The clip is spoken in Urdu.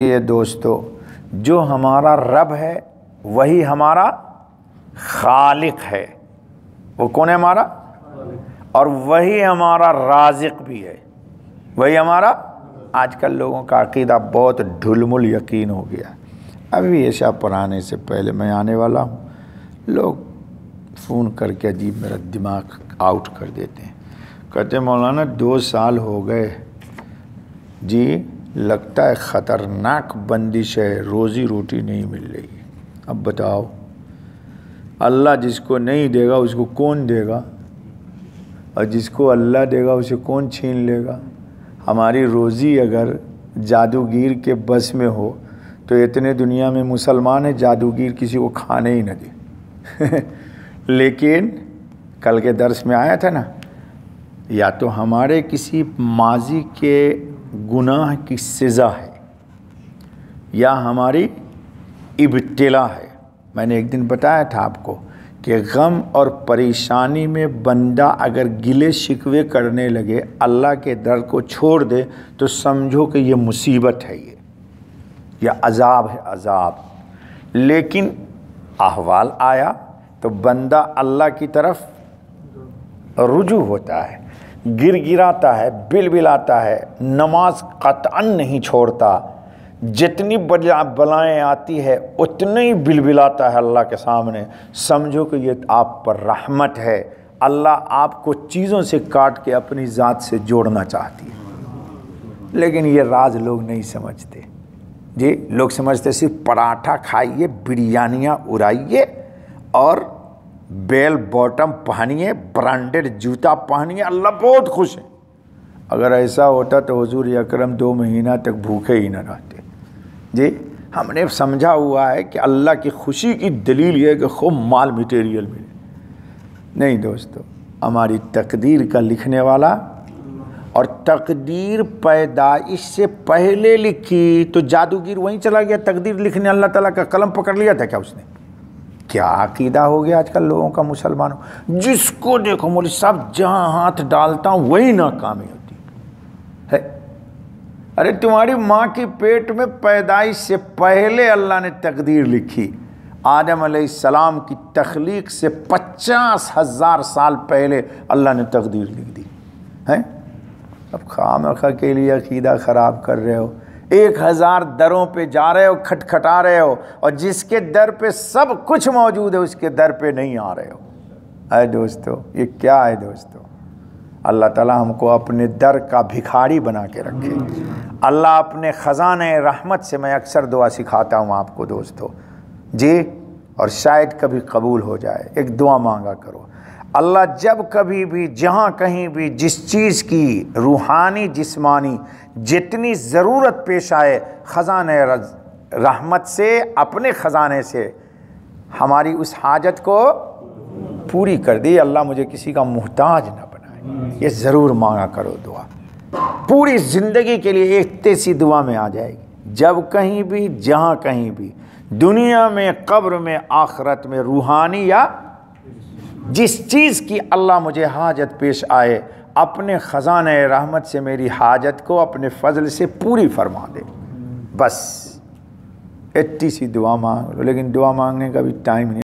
یہ دوستو، جو ہمارا رب ہے وہی ہمارا خالق ہے۔ وہ کون ہے؟ ہمارا، اور وہی ہمارا رازق بھی ہے، وہی ہمارا۔ آج کل لوگوں کا عقیدہ بہت ڈھلمل یقین ہو گیا۔ ابھی ایسا پڑھانے سے پہلے میں آنے والا ہوں، لوگ فون کر کے عجیب میرا دماغ آؤٹ کر دیتے ہیں، کہتے مولانا 2 سال ہو گئے جی، لگتا ہے خطرناک بندش ہے، روزی روٹی نہیں مل رہی۔ اب بتاؤ، اللہ جس کو نہیں دے گا اس کو کون دے گا؟ اور جس کو اللہ دے گا اسے کون چھین لے گا؟ ہماری روزی اگر جادوگیر کے بس میں ہو تو اتنے دنیا میں مسلمان ہیں جادوگیر کسی کو کھانے ہی نہ دے۔ لیکن کل کے درس میں آیا تھا نا، یا تو ہمارے کسی ماضی کے گناہ کی سزا ہے یا ہماری ابتلا ہے۔ میں نے ایک دن بتایا تھا آپ کو کہ غم اور پریشانی میں بندہ اگر گلے شکوے کرنے لگے، اللہ کے در کو چھوڑ دے، تو سمجھو کہ یہ مصیبت ہے، یہ عذاب ہے، عذاب۔ لیکن احوال آیا تو بندہ اللہ کی طرف رجوع ہوتا ہے، گر گراتا ہے، بل بلاتا ہے، نماز قطعاً نہیں چھوڑتا، جتنی بلائیں آتی ہے اتنے ہی بل بلاتا ہے اللہ کے سامنے۔ سمجھو کہ یہ آپ پر رحمت ہے، اللہ آپ کو چیزوں سے کاٹ کے اپنی ذات سے جوڑنا چاہتی ہے۔ لیکن یہ راز لوگ نہیں سمجھتے جی، لوگ سمجھتے صرف پراٹھا کھائیے، بریانیاں اڑائیے اور بیل باٹم پہنیے، برانڈڈ جوتا پہنیے، اللہ بہت خوش ہے۔ اگر ایسا ہوتا تو حضور اکرم 2 مہینہ تک بھوکے ہی نہ رہتے جی۔ ہم نے سمجھا ہوا ہے کہ اللہ کی خوشی کی دلیل یہ ہے کہ خوب مال میٹیریل ملے۔ نہیں دوستو، ہماری تقدیر کا لکھنے والا، اور تقدیر پیدائش سے پہلے لکھی تو جادوگر وہیں چلا گیا تقدیر لکھنے، اللہ تعالیٰ کا قلم پکڑ لیا تھا کیا اس نے؟ کیا عقیدہ ہو گیا آج کل لوگوں کا مسلمانوں، جس کو دیکھو مولوی صاحب جہاں ہاتھ ڈالتا ہوں وہی ناکامی ہوتی ہے۔ ارے تمہاری ماں کی پیٹ میں پیدائش سے پہلے اللہ نے تقدیر لکھی، آدم علیہ السلام کی تخلیق سے 50,000 سال پہلے اللہ نے تقدیر لکھ دی ہے۔ اب خامخواہ کے لیے عقیدہ خراب کر رہے ہو، 1000 دروں پہ جا رہے ہو، کھٹکھٹا رہے ہو، اور جس کے در پہ سب کچھ موجود ہے اس کے در پہ نہیں آ رہے ہو۔ اے دوستو، یہ کیا ہے دوستو؟ اللہ تعالیٰ ہم کو اپنے در کا بھکاری بنا کے رکھے۔ اللہ اپنے خزانے رحمت سے، میں اکثر دعا سکھاتا ہوں آپ کو دوستو جی، اور شاید کبھی قبول ہو جائے، ایک دعا مانگا کرو۔ اللہ جب کبھی بھی، جہاں کہیں بھی، جس چیز کی روحانی جسمانی جتنی ضرورت پیش آئے، خزانے رحمت سے، اپنے خزانے سے ہماری اس حاجت کو پوری کر دی۔ اللہ مجھے کسی کا محتاج نہ بنائے، یہ ضرور مانگا کرو دعا، پوری زندگی کے لیے ایک تیسی دعا میں آ جائے گی۔ جب کہیں بھی، جہاں کہیں بھی، دنیا میں، قبر میں، آخرت میں، روحانی یا جس چیز کی اللہ مجھے حاجت پیش آئے، اپنے خزانہ رحمت سے میری حاجت کو اپنے فضل سے پوری فرما دے۔ بس اتنی سی دعا مانگ لو، لیکن دعا مانگنے کا بھی ٹائم نہیں۔